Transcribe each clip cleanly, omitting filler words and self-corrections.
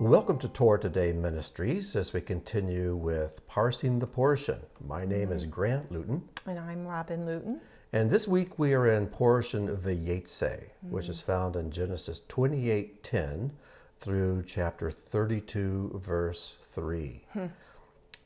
Welcome to Torah Today Ministries as we continue with Parsing the Portion. My name is Grant Luton. And I'm Robin Luton. And this week we are in portion Vayeitzei, which is found in Genesis 28:10 through chapter 32, verse 3.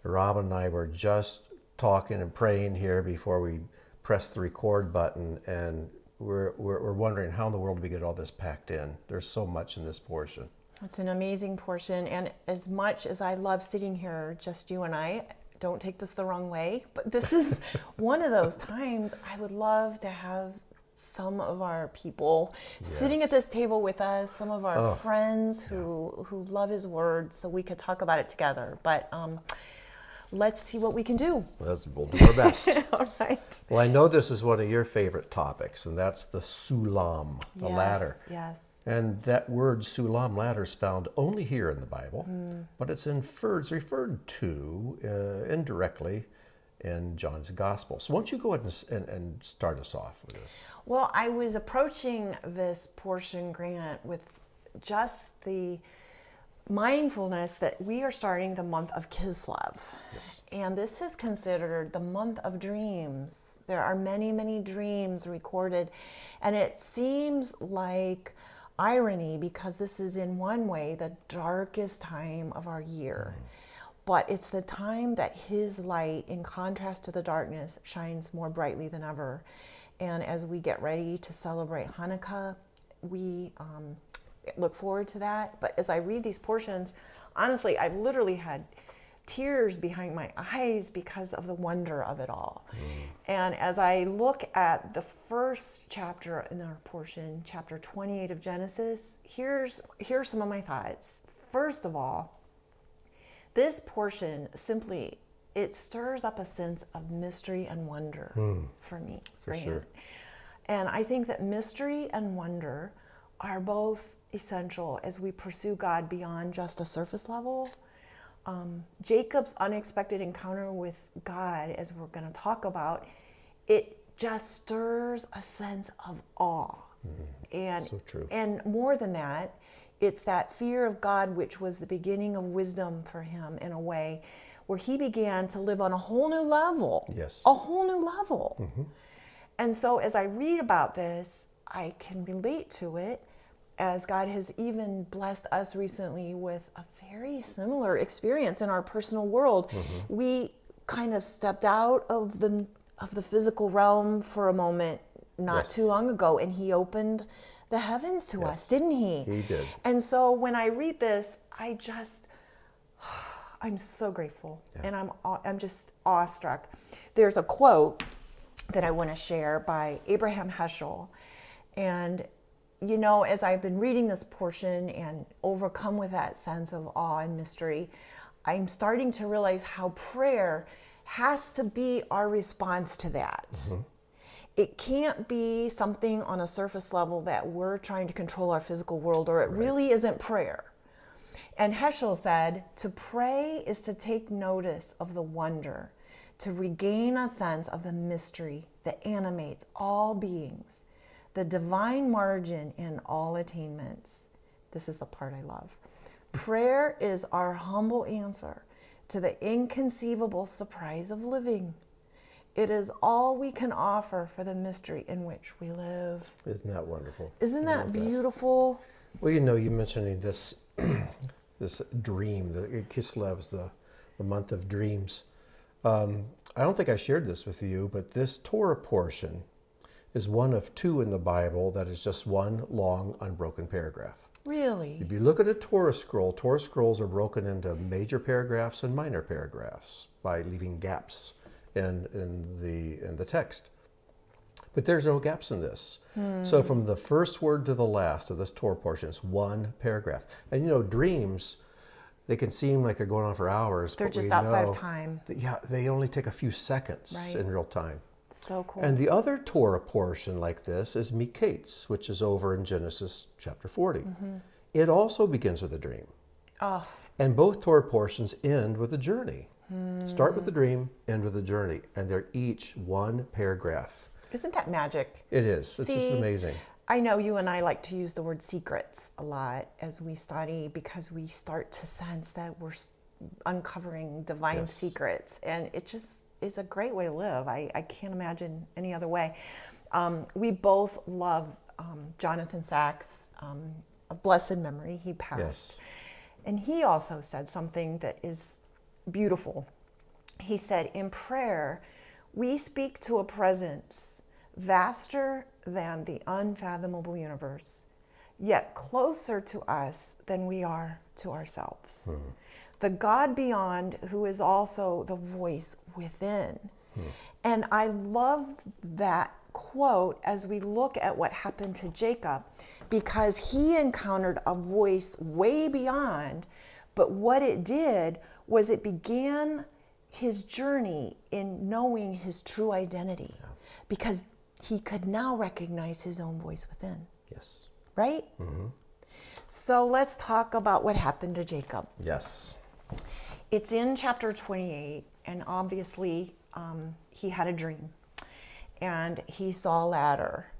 Robin and I were just talking and praying here before we pressed the record button, and we're wondering how in the world do we get all this packed in. There's so much in this portion. It's an amazing portion, and as much as I love sitting here, just you and I, don't take this the wrong way, but this is one of those times I would love to have some of our people sitting at this table with us, some of our friends who love His Word, so we could talk about it together. But let's see what we can do. We'll do our best. All right. Well, I know this is one of your favorite topics, and that's the sulam, the ladder. Yes. And that word sulam, ladder, is found only here in the Bible, but it's referred to indirectly in John's Gospel. So why don't you go ahead and start us off with this? Well, I was approaching this portion, Grant, with just the mindfulness that we are starting the month of Kislev. Yes. And this is considered the month of dreams. There are many, many dreams recorded, and it seems like irony because this is in one way the darkest time of our year. But it's the time that His light, in contrast to the darkness, shines more brightly than ever. And as we get ready to celebrate Hanukkah, we look forward to that. But as I read these portions, honestly, I've literally had tears behind my eyes because of the wonder of it all. And as I look at the first chapter in our portion, chapter 28 of Genesis, here's some of my thoughts. First of all, this portion simply, it stirs up a sense of mystery and wonder for me. For sure. And I think that mystery and wonder are both essential as we pursue God beyond just a surface level. Jacob's unexpected encounter with God, as we're going to talk about, it just stirs a sense of awe. And, so true. And more than that, it's that fear of God, which was the beginning of wisdom for him in a way, where he began to live on a whole new level. Yes. A whole new level. And so as I read about this, I can relate to it, as God has even blessed us recently with a very similar experience in our personal world. We kind of stepped out of the physical realm for a moment not too long ago, and He opened the heavens to us, didn't He? He did. And so when I read this, I'm so grateful, and I'm just awestruck. There's a quote that I want to share by Abraham Heschel, and you know, as I've been reading this portion and overcome with that sense of awe and mystery, I'm starting to realize how prayer has to be our response to that. It can't be something on a surface level that we're trying to control our physical world, or it really isn't prayer. And Heschel said, to pray is to take notice of the wonder, to regain a sense of the mystery that animates all beings, the divine margin in all attainments. This is the part I love. Prayer is our humble answer to the inconceivable surprise of living. It is all we can offer for the mystery in which we live. Isn't that wonderful? Isn't that beautiful? Well, you know, you mentioning this this dream, the Kislev is the month of dreams. I don't think I shared this with you, but this Torah portion is one of two in the Bible that is just one long, unbroken paragraph. Really? If you look at a Torah scrolls are broken into major paragraphs and minor paragraphs by leaving gaps in the text. But there's no gaps in this. So from the first word to the last of this Torah portion is one paragraph. And you know, dreams, they can seem like they're going on for hours. They're just outside of time. They only take a few seconds in real time. So cool. And the other Torah portion like this is Miketz, which is over in Genesis chapter 40. It also begins with a dream. And both Torah portions end with a journey. Start with the dream, end with the journey. And they're each one paragraph. Isn't that magic? It is. It's just amazing. I know you and I like to use the word secrets a lot as we study, because we start to sense that we're uncovering divine secrets, and it just is a great way to live. I can't imagine any other way. We both love Jonathan Sacks, of blessed memory. He passed. Yes. And he also said something that is beautiful. He said, in prayer, we speak to a presence vaster than the unfathomable universe, yet closer to us than we are to ourselves. The God beyond, who is also the voice within. And I love that quote as we look at what happened to Jacob, because he encountered a voice way beyond, but what it did was it began his journey in knowing his true identity, because he could now recognize his own voice within. Yes. Right? So let's talk about what happened to Jacob. Yes. It's in chapter 28, and obviously he had a dream, and he saw a ladder.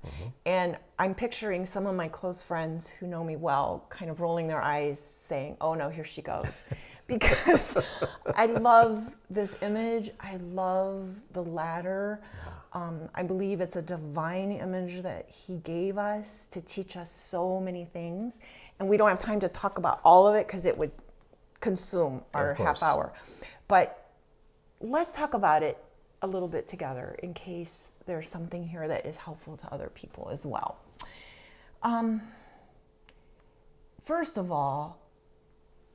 And I'm picturing some of my close friends who know me well kind of rolling their eyes saying, oh no, here she goes. Because I love this image. I love the ladder. I believe it's a divine image that he gave us to teach us so many things. And we don't have time to talk about all of it because it would consume our half hour. But let's talk about it a little bit together in case there's something here that is helpful to other people as well. First of all,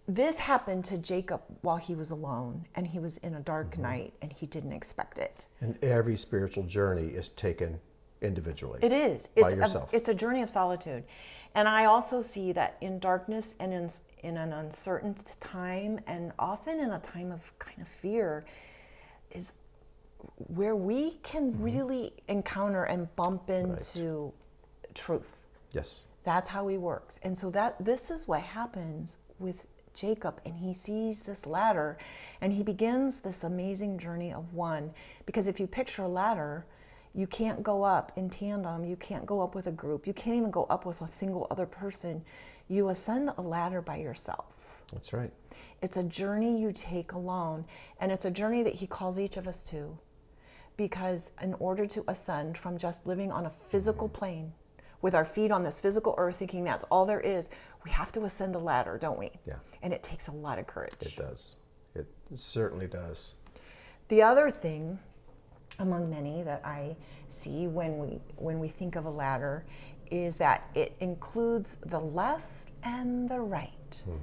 this happened to Jacob while he was alone, and he was in a dark night, and he didn't expect it. And every spiritual journey is taken individually. It is. By yourself. It's a journey of solitude. And I also see that in darkness and in an uncertain time, and often in a time of kind of fear, is where we can really encounter and bump into truth. Yes. That's how he works. And so this is what happens with Jacob, and he sees this ladder, and he begins this amazing journey of one. Because if you picture a ladder, you can't go up in tandem, you can't go up with a group, you can't even go up with a single other person. You ascend a ladder by yourself. That's right. It's a journey you take alone, and it's a journey that he calls each of us to. Because in order to ascend from just living on a physical plane, with our feet on this physical earth, thinking that's all there is, we have to ascend a ladder, don't we? Yeah. And it takes a lot of courage. It does. It certainly does. The other thing, among many, that I see when we think of a ladder is that it includes the left and the right.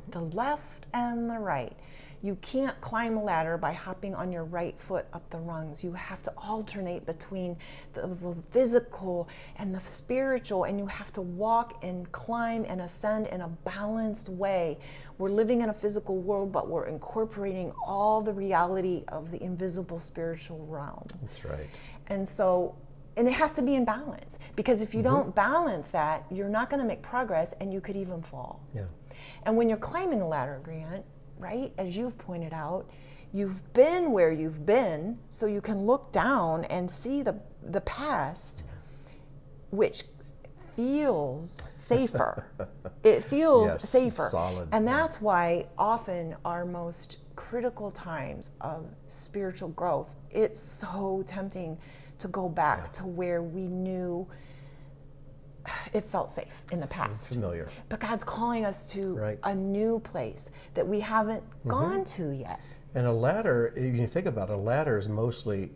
The left and the right. You can't climb a ladder by hopping on your right foot up the rungs. You have to alternate between the physical and the spiritual, and you have to walk and climb and ascend in a balanced way. We're living in a physical world, but we're incorporating all the reality of the invisible spiritual realm. That's right. And so, and it has to be in balance, because if you don't balance that, you're not going to make progress, and you could even fall. Yeah. And when you're climbing a ladder, Grant, right, as you've pointed out, you've been where you've been, so you can look down and see the past, which feels safer. It feels safer. Solid. And that's why often our most critical times of spiritual growth, it's so tempting to go back to where we knew it felt safe in the past. Familiar. But God's calling us to a new place that we haven't gone to yet. And a ladder, if you think about it, a ladder is mostly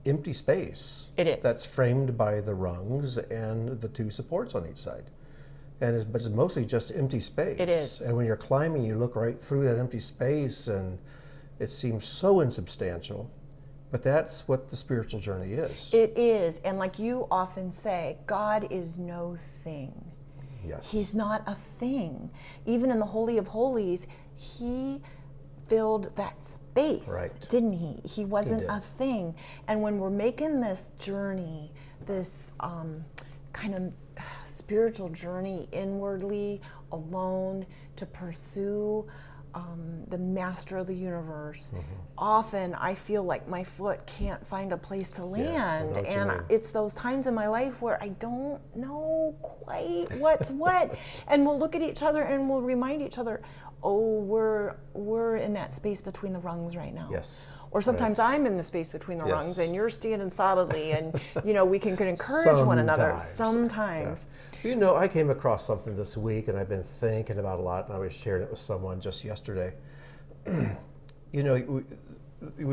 empty space. It is. That's framed by the rungs and the two supports on each side. But it's mostly just empty space. It is. And when you're climbing, you look right through that empty space, and it seems so insubstantial. But that's what the spiritual journey is. It is. And like you often say, God is no thing. Yes. He's not a thing. Even in the Holy of Holies, he filled that space, didn't he? He wasn't a thing. And when we're making this journey, this kind of spiritual journey inwardly, alone, to pursue the master of the universe, often I feel like my foot can't find a place to land. And it's those times in my life where I don't know quite what's what. And we'll look at each other and we'll remind each other, oh, we're in that space between the rungs right now. Yes. Or sometimes I'm in the space between the rungs and you're standing solidly, and we can encourage one another sometimes. Yeah. I came across something this week, and I've been thinking about a lot, and I was sharing it with someone just yesterday. We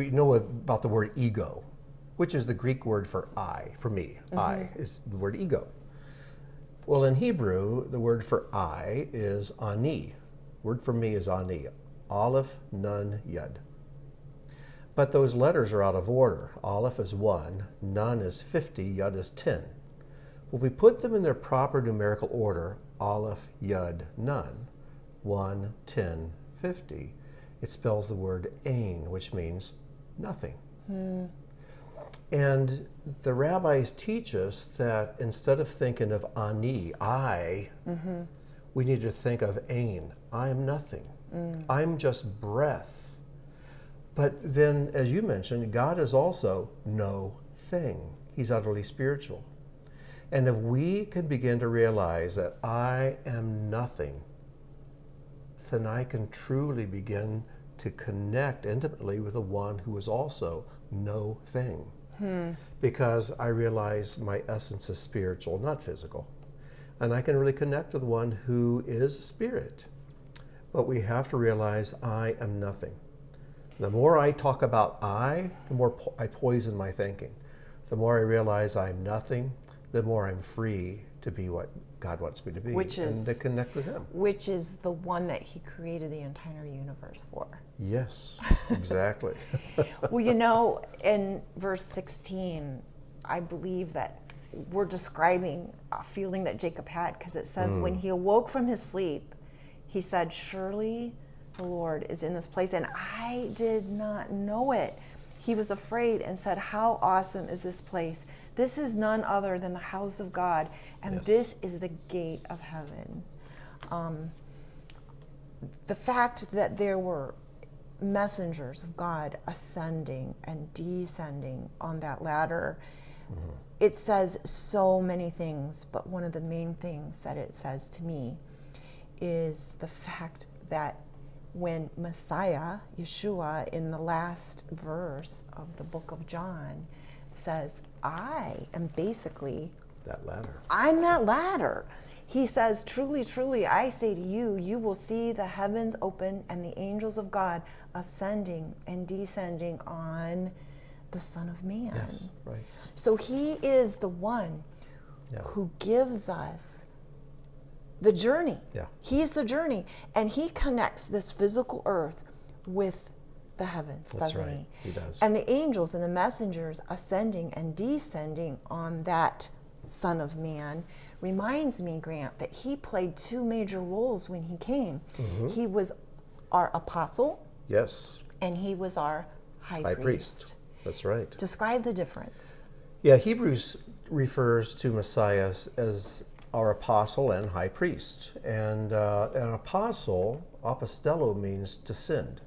know about the word ego, which is the Greek word for I, for me. I is the word ego. Well, in Hebrew, the word for I is ani. Word for me is ani, Aleph, Nun, Yud. But those letters are out of order. Aleph is 1, Nun is 50, Yud is 10. If we put them in their proper numerical order, Aleph, Yud, Nun, 1, 10, 50, it spells the word Ein, which means nothing. And the rabbis teach us that instead of thinking of ani, I, we need to think of Ein, I am nothing. I'm just breath. But then, as you mentioned, God is also no thing. He's utterly spiritual. And if we can begin to realize that I am nothing, then I can truly begin to connect intimately with the one who is also no thing. Because I realize my essence is spiritual, not physical. And I can really connect with one who is spirit. But we have to realize I am nothing. The more I talk about I, the more I poison my thinking. The more I realize I'm nothing, the more I'm free to be what God wants me to be, and to connect with Him. Which is the one that He created the entire universe for. Yes, exactly. Well, in verse 16, I believe that we're describing a feeling that Jacob had, because it says, when he awoke from his sleep, he said, surely the Lord is in this place, and I did not know it. He was afraid and said, how awesome is this place? This is none other than the house of God, and this is the gate of heaven. The fact that there were messengers of God ascending and descending on that ladder, it says so many things, but one of the main things that it says to me is the fact that when Messiah, Yeshua, in the last verse of the book of John, says, I am basically that ladder. I'm that ladder. He says, truly, truly, I say to you, you will see the heavens open and the angels of God ascending and descending on the Son of Man. Yes, right. So He is the one who gives us the journey. Yeah. He's the journey. And He connects this physical earth with the heavens, That's doesn't right. He does. And the angels and the messengers ascending and descending on that Son of Man reminds me, Grant, that He played two major roles when He came. He was our apostle. Yes. And He was our high priest. That's right. Describe the difference. Yeah, Hebrews refers to Messiah as our apostle and high priest. And an apostle, apostello, means to send.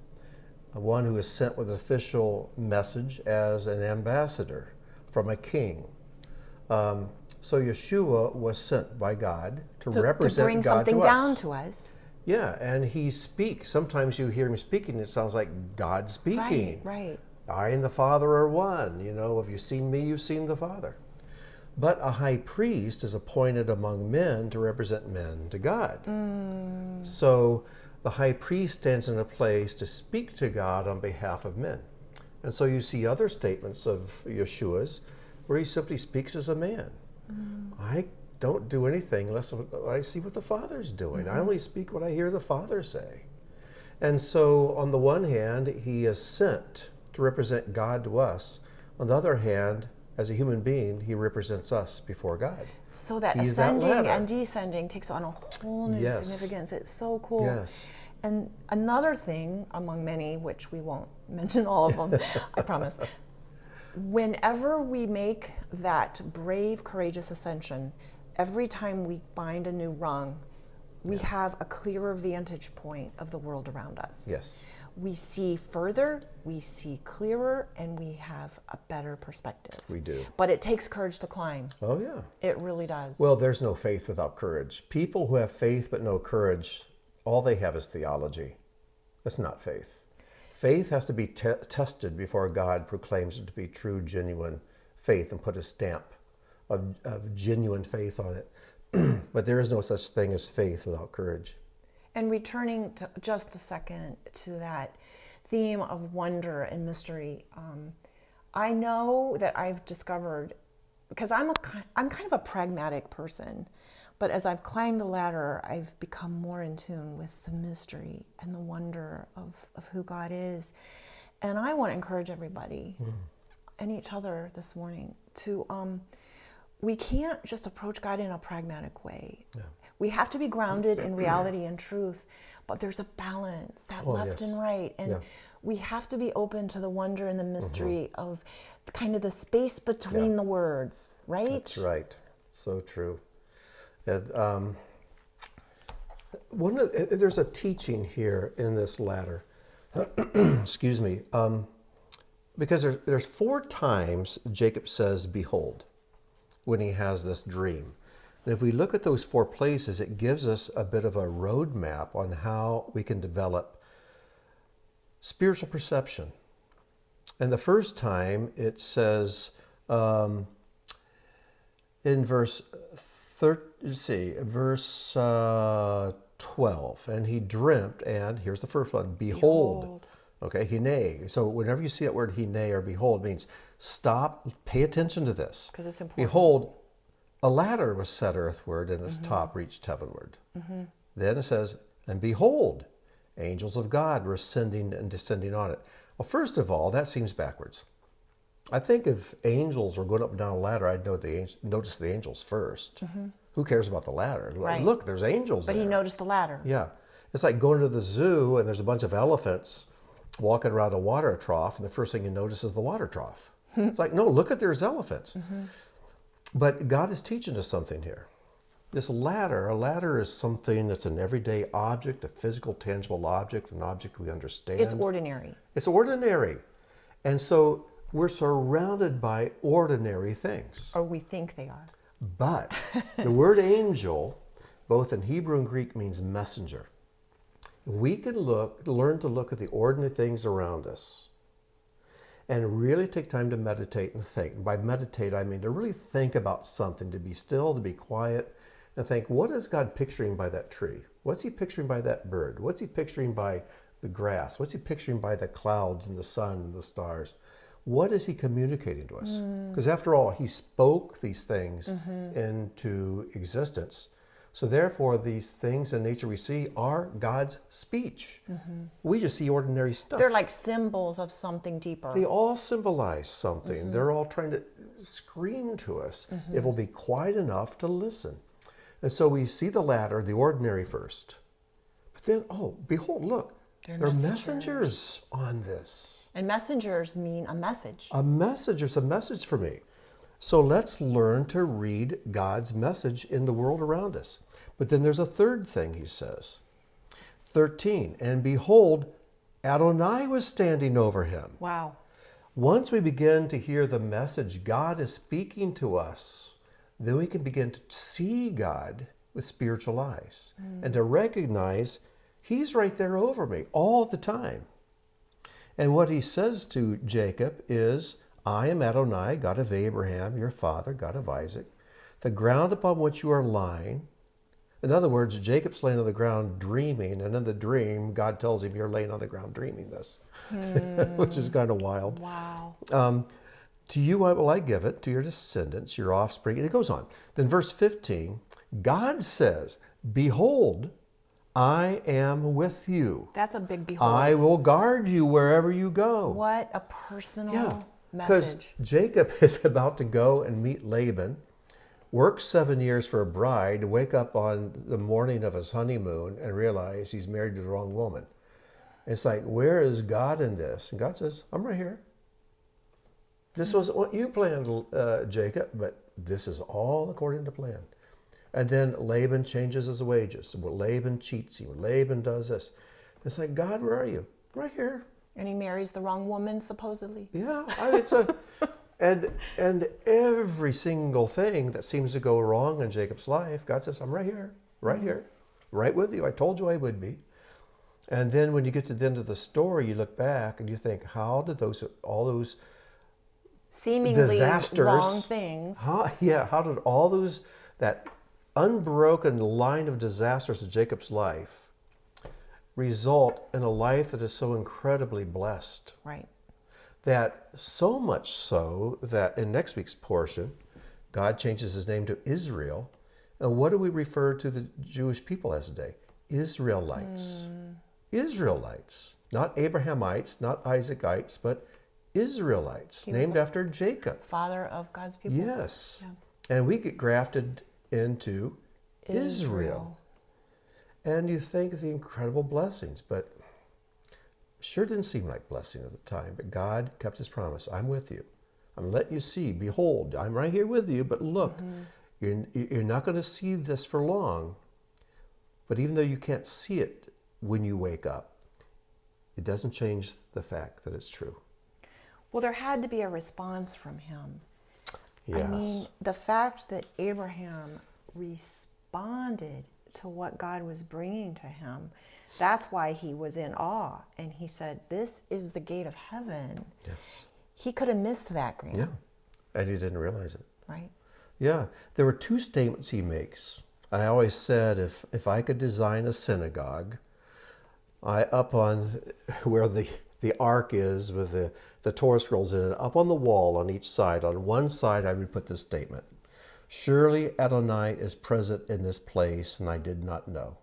One who is sent with an official message as an ambassador from a king. So Yeshua was sent by God to represent to bring God something to us. down to us. Yeah, and He speaks. Sometimes you hear Him speaking, it sounds like God speaking. Right. I and the Father are one. If you've seen me, you've seen the Father. But a high priest is appointed among men to represent men to God. So the high priest stands in a place to speak to God on behalf of men. And so you see other statements of Yeshua's where He simply speaks as a man. I don't do anything unless I see what the Father's doing. I only speak what I hear the Father say. And so on the one hand, He is sent to represent God to us. On the other hand, as a human being, He represents us before God. So that He's ascending that and descending takes on a whole new significance. It's so cool. Yes. And another thing, among many, which we won't mention all of them, I promise. Whenever we make that brave, courageous ascension, every time we find a new rung, We have a clearer vantage point of the world around us. Yes. We see further, we see clearer, and we have a better perspective. We do. But it takes courage to climb. Oh, yeah. It really does. Well, there's no faith without courage. People who have faith but no courage, all they have is theology. That's not faith. Faith has to be tested before God proclaims it to be true, genuine faith and put a stamp of genuine faith on it. But there is no such thing as faith without courage. And returning to just a second to that theme of wonder and mystery, I know that I've discovered, because I'm kind of a pragmatic person, but as I've climbed the ladder, I've become more in tune with the mystery and the wonder of who God is. And I want to encourage everybody and each other this morning to, we can't just approach God in a pragmatic way. Yeah. We have to be grounded in reality and truth, but there's a balance, that left and right. And we have to be open to the wonder and the mystery of kind of the space between the words, right? That's right. So true. And, there's a teaching here in this ladder. Excuse me. Because there's 4 times Jacob says, behold, when he has this dream. And if we look at those 4 places, it gives us a bit of a roadmap on how we can develop spiritual perception. And the first time it says in verse 12, and he dreamt, and here's the first one, behold. Okay, hine. So whenever you see that word hine or behold, it means stop, pay attention to this. Because it's important. Behold, a ladder was set earthward, and its top reached heavenward. Then it says, and behold, angels of God were ascending and descending on it. Well, first of all, that seems backwards. I think if angels were going up and down a ladder, I'd notice the angels first. Who cares about the ladder? Right. Look, there's angels there. But he noticed the ladder. Yeah. It's like going to the zoo, and there's a bunch of elephants walking around a water trough, and the first thing you notice is the water trough. It's like, no, look at there's elephants. But God is teaching us something here. This ladder, a ladder is something that's an everyday object, a physical, tangible object, an object we understand. It's ordinary. It's ordinary. And so we're surrounded by ordinary things. Or we think they are. But the word angel, both in Hebrew and Greek, means messenger. We can learn to look at the ordinary things around us and really take time to meditate and think. And by meditate, I mean to really think about something, to be still, to be quiet, and think, what is God picturing by that tree? What's he picturing by that bird? What's he picturing by the grass? What's he picturing by the clouds and the sun and the stars? What is he communicating to us? Because after all, he spoke these things into existence. So therefore, these things in nature we see are God's speech. We just see ordinary stuff. They're like symbols of something deeper. They all symbolize something. They're all trying to scream to us if we'll be quiet enough to listen. And so we see the ladder, the ordinary first. But then, oh, behold, look, there are messengers on this. And messengers mean a message. A message, it's a message for me. So let's learn to read God's message in the world around us. But then there's a third thing he says. 13, and behold, Adonai was standing over him. Wow. Once we begin to hear the message God is speaking to us, then we can begin to see God with spiritual eyes and to recognize he's right there over me all the time. And what he says to Jacob is, I am Adonai, God of Abraham, your father, God of Isaac, the ground upon which you are lying. In other words, Jacob's laying on the ground dreaming, and in the dream, God tells him, you're laying on the ground dreaming this, which is kind of wild. Wow. To you will I give it, to your descendants, your offspring. And it goes on. Then verse 15, God says, behold, I am with you. That's a big behold. I will guard you wherever you go. What a personal Because message. Jacob is about to go and meet Laban, work 7 years for a bride, wake up on the morning of his honeymoon and realize he's married to the wrong woman. It's like, where is God in this? And God says, I'm right here. This wasn't what you planned, Jacob, but this is all according to plan. And then Laban changes his wages. Well, Laban cheats him. Laban does this. It's like, God, where are you? Right here. And he marries the wrong woman, supposedly. Yeah, it's a, and every single thing that seems to go wrong in Jacob's life, God says, I'm right here, right with you. I told you I would be. And then when you get to the end of the story, you look back and you think, how did all those seemingly disasters, wrong things, how did all those, that unbroken line of disasters of Jacob's life result in a life that is so incredibly blessed? right? That so much so that in next week's portion, God changes his name to Israel. And what do we refer to the Jewish people as today? Israelites. Israelites. Not Abrahamites, not Isaacites, but Israelites, named after Jacob. Father of God's people. Yes. Yeah. And we get grafted into Israel. And you think of the incredible blessings, but sure didn't seem like blessing at the time. But God kept his promise. I'm with you. I'm letting you see. Behold, I'm right here with you. But look, you're not going to see this for long. But even though you can't see it when you wake up, it doesn't change the fact that it's true. Well, there had to be a response from him. Yes. I mean, the fact that Abraham responded to what God was bringing to him, that's why he was in awe. And he said, this is the gate of heaven. Yes. He could have missed that, Grant. Yeah. And he didn't realize it. Right. Yeah. There were two statements he makes. I always said, if I could design a synagogue, up on where the ark is with the Torah scrolls in it, up on the wall on each side, on one side I would put this statement: surely Adonai is present in this place, and I did not know.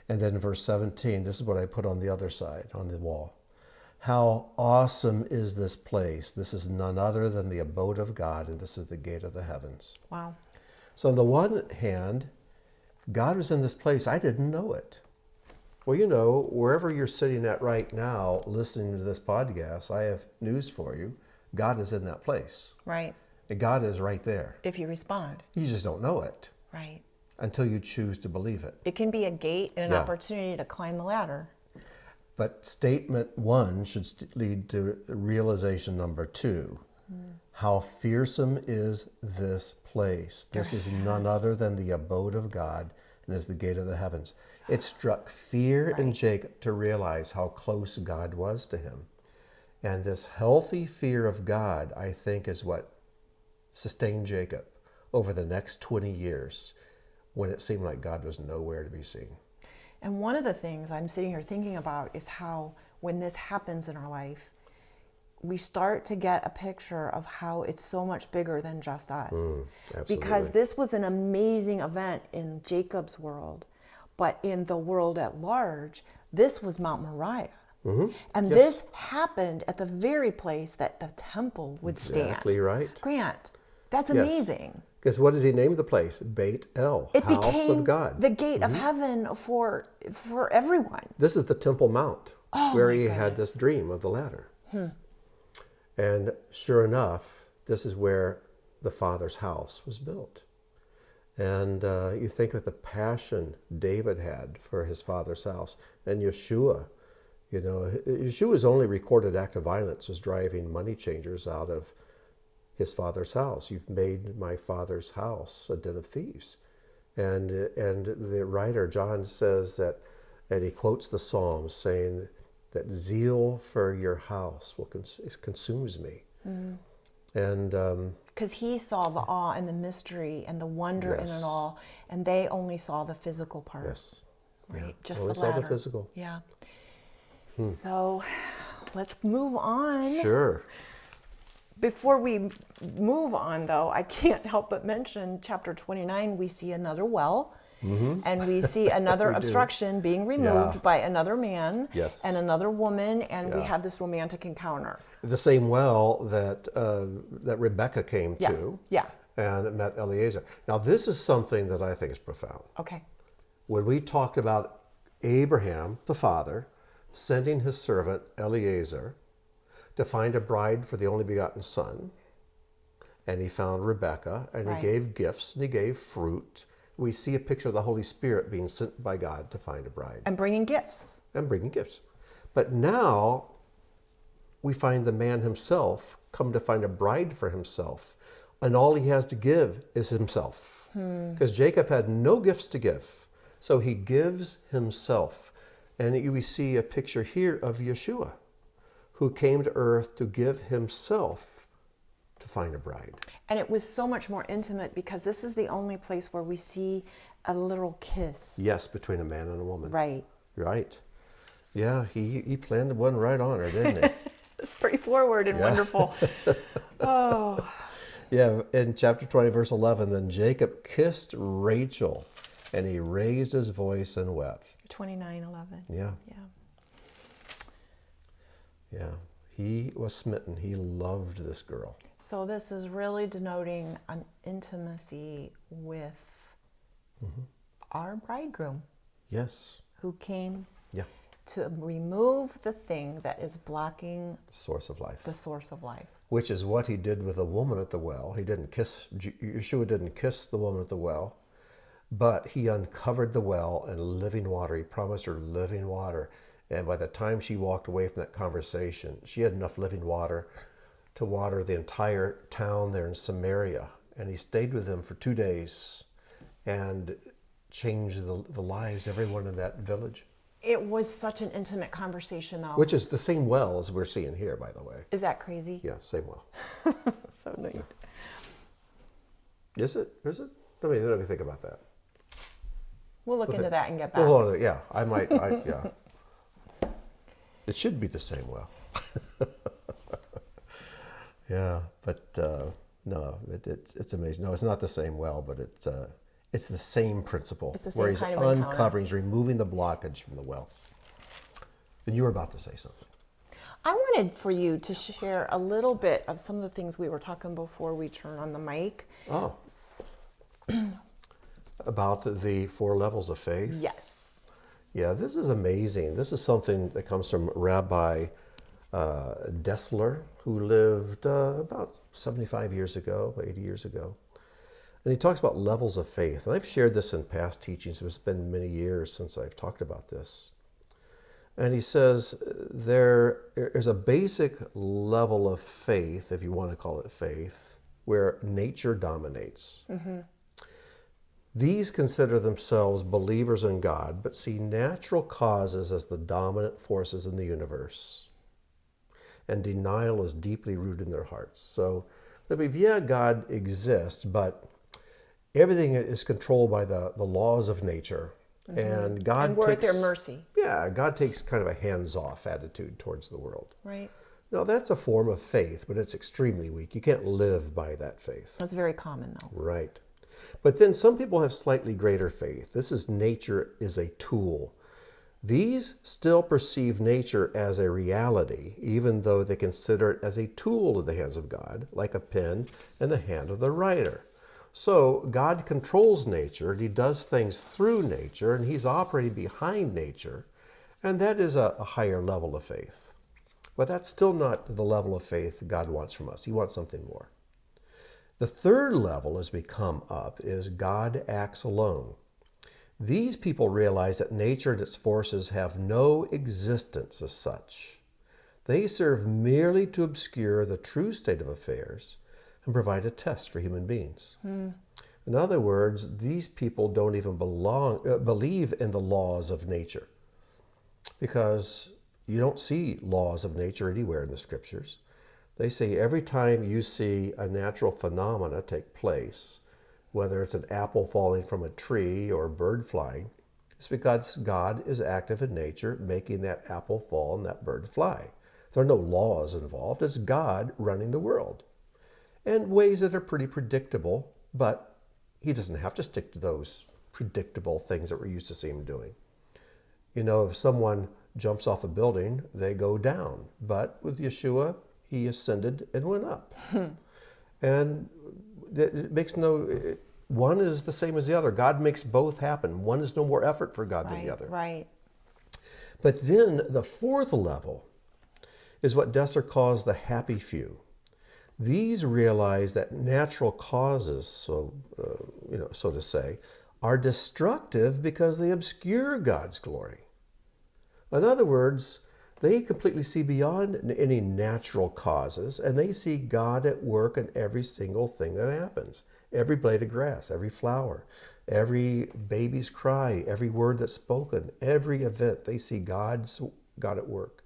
And then in verse 17, this is what I put on the other side, on the wall. How awesome is this place. This is none other than the abode of God, and this is the gate of the heavens. Wow. So on the one hand, God was in this place. I didn't know it. Well, you know, wherever you're sitting at right now, listening to this podcast, I have news for you. God is in that place. Right. And God is right there. If you respond. You just don't know it. Right. Until you choose to believe it. It can be a gate and an opportunity to climb the ladder. But statement one should lead to realization number two. How fearsome is this place? This is none other than the abode of God, and is the gate of the heavens. It struck fear in Jacob to realize how close God was to him. And this healthy fear of God, I think, is what sustained Jacob over the next 20 years when it seemed like God was nowhere to be seen. And one of the things I'm sitting here thinking about is how when this happens in our life, we start to get a picture of how it's so much bigger than just us. Because this was an amazing event in Jacob's world, but in the world at large, this was Mount Moriah. And this happened at the very place that the temple would stand. Exactly right. Grant, that's amazing. Because what does he name the place? Beit El, It house became of God. the gate of heaven for everyone. This is the Temple Mount, where he had goodness. this dream of the ladder. And sure enough, this is where the Father's house was built. And you think of the passion David had for his father's house. And Yeshua, you know, Yeshua's only recorded act of violence was driving money changers out of his father's house. You've made my father's house a den of thieves. And the writer, John, says that, and he quotes the Psalms saying that zeal for your house consumes me. And because he saw the awe and the mystery and the wonder in it all, and they only saw the physical part. Yes. Right? Just Only the saw ladder. the physical. Yeah. So let's move on. Sure. Before we move on, though, I can't help but mention chapter 29, we see another well. And we see another obstruction being removed by another man and another woman, and we have this romantic encounter. The same well that that Rebecca came to and met Eleazar. Now, this is something that I think is profound. Okay. When we talked about Abraham, the father, sending his servant Eleazar to find a bride for the only begotten son, and he found Rebekah, and Right. he gave gifts, and he gave fruit. We see a picture of the Holy Spirit being sent by God to find a bride. And bringing gifts. And bringing gifts. But now we find the man himself come to find a bride for himself. And all he has to give is himself. Because Jacob had no gifts to give. So he gives himself. And we see a picture here of Yeshua, who came to earth to give himself to find a bride. And it was so much more intimate because this is the only place where we see a little kiss. Yes, between a man and a woman. Right. Right. Yeah, he planted one right on her, didn't he? Straightforward and wonderful. Oh. Yeah, in chapter 20, verse 11, then Jacob kissed Rachel, and he raised his voice and wept. 29:11. Yeah. Yeah. He was smitten. He loved this girl. So this is really denoting an intimacy with our bridegroom Yes. who came Yeah. to remove the thing that is blocking Source of life. the source of life. Which is what he did with the woman at the well. He didn't kiss, Yeshua didn't kiss the woman at the well, but he uncovered the well and living water. He promised her living water. And by the time she walked away from that conversation, she had enough living water to water the entire town there in Samaria. And he stayed with them for 2 days and changed the lives of everyone in that village. It was such an intimate conversation, though. Which is the same well as we're seeing here, by the way. Is that crazy? Yeah, same well. So neat. Is it? Is it? Let me think about that. We'll look into that and get back. Well, hold on. Yeah, yeah. It should be the same well. Yeah, but no, it's amazing. No, it's not the same well, but it's the same principle. It's the where same he's kind of encounter. uncovering, he's removing the blockage from the well. And you were about to say something. I wanted for you to share a little bit of some of the things we were talking before we turn on the mic. Oh. About the 4 levels of faith? Yes. Yeah, this is amazing. This is something that comes from Rabbi Dessler, who lived about 75 years ago, 80 years ago. And he talks about levels of faith. And I've shared this in past teachings. It's been many years since I've talked about this. And he says there is a basic level of faith, if you want to call it faith, where nature dominates. Mm-hmm. These consider themselves believers in God, but see natural causes as the dominant forces in the universe. And denial is deeply rooted in their hearts. So they believe, yeah, God exists, but everything is controlled by the laws of nature. Mm-hmm. And God and we're at their mercy. Yeah, God takes kind of a hands-off attitude towards the world. Right. Now, that's a form of faith, but it's extremely weak. You can't live by that faith. That's very common, though. Right. But then some people have slightly greater faith. This is nature is a tool. These still perceive nature as a reality, even though they consider it as a tool in the hands of God, like a pen in the hand of the writer. So God controls nature, and he does things through nature, and he's operating behind nature, and that is a higher level of faith. But that's still not the level of faith God wants from us. He wants something more. The third level, as we come up, is God acts alone. These people realize that nature and its forces have no existence as such. They serve merely to obscure the true state of affairs and provide a test for human beings. In other words, these people don't even believe in the laws of nature, because you don't see laws of nature anywhere in the scriptures. They say every time you see a natural phenomena take place, whether it's an apple falling from a tree or a bird flying, it's because God is active in nature, making that apple fall and that bird fly. There are no laws involved. It's God running the world in ways that are pretty predictable, but he doesn't have to stick to those predictable things that we're used to seeing him doing. You know, if someone jumps off a building, they go down. But with Yeshua, he ascended and went up. And it makes one is the same as the other. God makes both happen. One is no more effort for God than the other. Right. But then the fourth level is what Dessler calls the happy few. These realize that natural causes, so to say, are destructive because they obscure God's glory. In other words, they completely see beyond any natural causes, and they see God at work in every single thing that happens. Every blade of grass, every flower, every baby's cry, every word that's spoken, every event, they see God at work.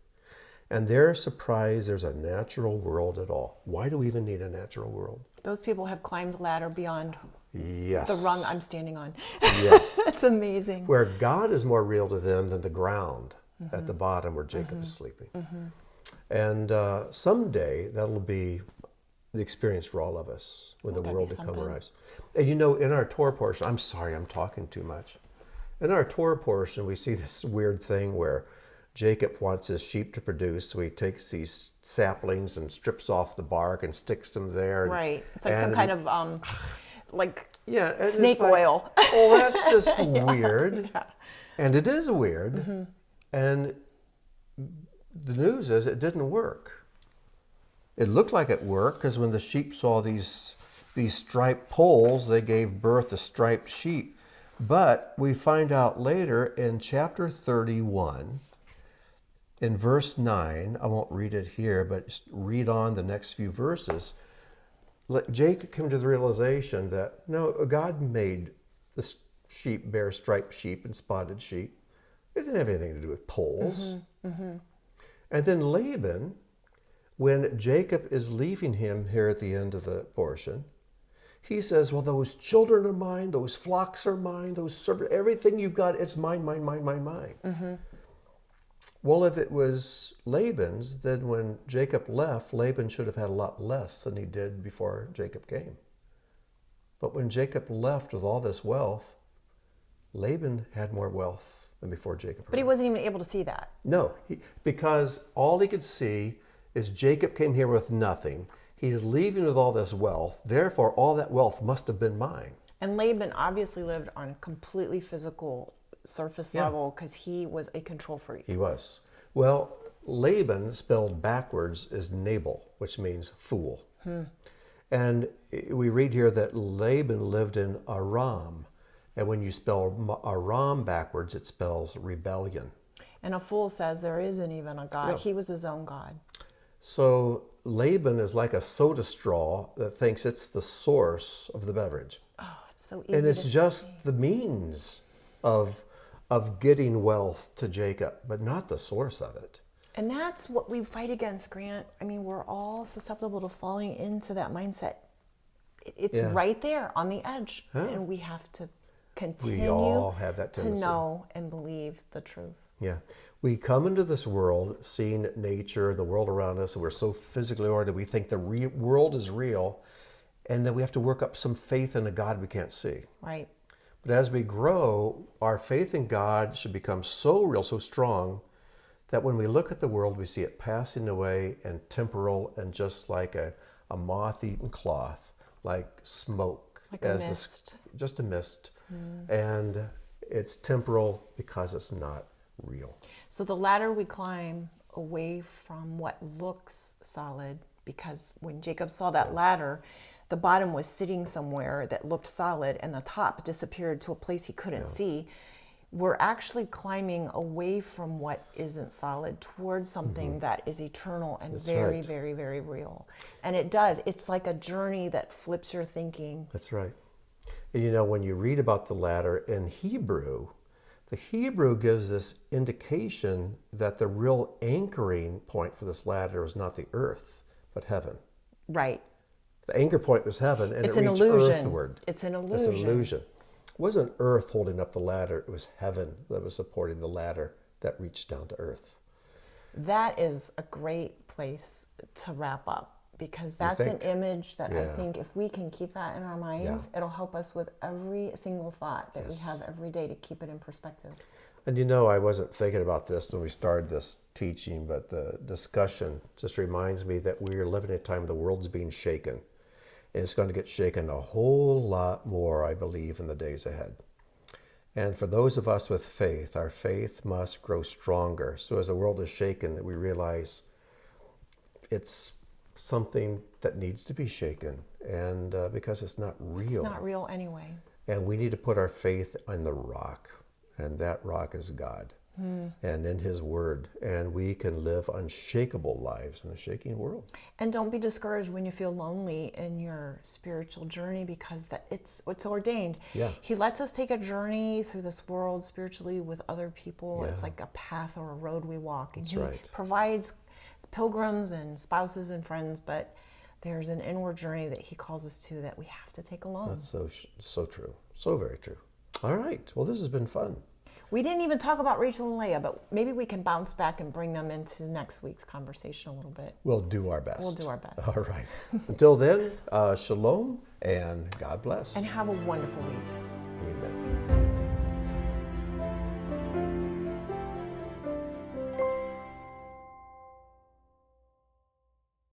And they're surprised there's a natural world at all. Why do we even need a natural world? Those people have climbed the ladder beyond Yes. the rung I'm standing on. Yes. It's amazing. Where God is more real to them than the ground at the bottom where Jacob is sleeping. And someday that'll be the experience for all of us when the world to come arrives. And in our Torah portion, I'm sorry, I'm talking too much. In our Torah portion, we see this weird thing where Jacob wants his sheep to produce, so he takes these saplings and strips off the bark and sticks them there. Right. It's like some kind of and snake oil. Oh, that's just weird. Yeah. And it is weird. And the news is it didn't work. It looked like it worked because when the sheep saw these striped poles, they gave birth to striped sheep. But we find out later in chapter 31, in verse 9, I won't read it here, but just read on the next few verses. Jacob came to the realization that, no, God made the sheep bear striped sheep and spotted sheep. It didn't have anything to do with poles. And then Laban, when Jacob is leaving him here at the end of the portion, he says, well, those children are mine, those flocks are mine, those servants, everything you've got, it's mine, mine, mine, mine, mine. Well, if it was Laban's, then when Jacob left, Laban should have had a lot less than he did before Jacob came. But when Jacob left with all this wealth, Laban had more wealth than before Jacob. But he wasn't even able to see that. No, because all he could see is Jacob came here with nothing. He's leaving with all this wealth. Therefore, all that wealth must have been mine. And Laban obviously lived on a completely physical surface level because he was a control freak. He was. Well, Laban, spelled backwards, is Nabal, which means fool. And we read here that Laban lived in Aram. And when you spell Aram backwards, it spells rebellion. And a fool says there isn't even a God. Yeah. He was his own God. So Laban is like a soda straw that thinks it's the source of the beverage. Oh, it's so easy. And it's just the means of getting wealth to Jacob, but not the source of it. And that's what we fight against, Grant. I mean, we're all susceptible to falling into that mindset. It's right there on the edge. And we have to continue we all have that tendency to know and believe the truth. Yeah. We come into this world seeing nature, the world around us, and we're so physically oriented, we think the world is real, and that we have to work up some faith in a God we can't see. Right. But as we grow, our faith in God should become so real, so strong, that when we look at the world, we see it passing away and temporal and just like a moth-eaten cloth, like smoke. Like a mist. Just a mist. And it's temporal because it's not real. So the ladder we climb away from what looks solid, because when Jacob saw that ladder, the bottom was sitting somewhere that looked solid and the top disappeared to a place he couldn't see. We're actually climbing away from what isn't solid towards something that is eternal and very, very, very real. And it does. It's like a journey that flips your thinking. That's right. And when you read about the ladder in Hebrew, the Hebrew gives this indication that the real anchoring point for this ladder is not the earth, but heaven. Right. The anchor point was heaven, and it's it an reached illusion. earthward. It's an illusion. It's an illusion. It wasn't earth holding up the ladder. It was heaven that was supporting the ladder that reached down to earth. That is a great place to wrap up, because that's an image that I think if we can keep that in our minds, it'll help us with every single thought that we have every day to keep it in perspective. And I wasn't thinking about this when we started this teaching, but the discussion just reminds me that we are living in a time the world's being shaken. And it's going to get shaken a whole lot more, I believe, in the days ahead. And for those of us with faith, our faith must grow stronger. So as the world is shaken, we realize it's something that needs to be shaken, and because it's not real. It's not real anyway. And we need to put our faith on the rock, and that rock is God, and in His Word. And we can live unshakable lives in a shaking world. And don't be discouraged when you feel lonely in your spiritual journey, because it's ordained. Yeah. He lets us take a journey through this world spiritually with other people. Yeah. It's like a path or a road we walk. And That's He right. provides pilgrims and spouses and friends, but there's an inward journey that He calls us to that we have to take alone. That's so true. So very true. All right. Well, this has been fun. We didn't even talk about Rachel and Leah, but maybe we can bounce back and bring them into next week's conversation a little bit. We'll do our best. We'll do our best. All right. Until then, shalom and God bless. And have a wonderful week.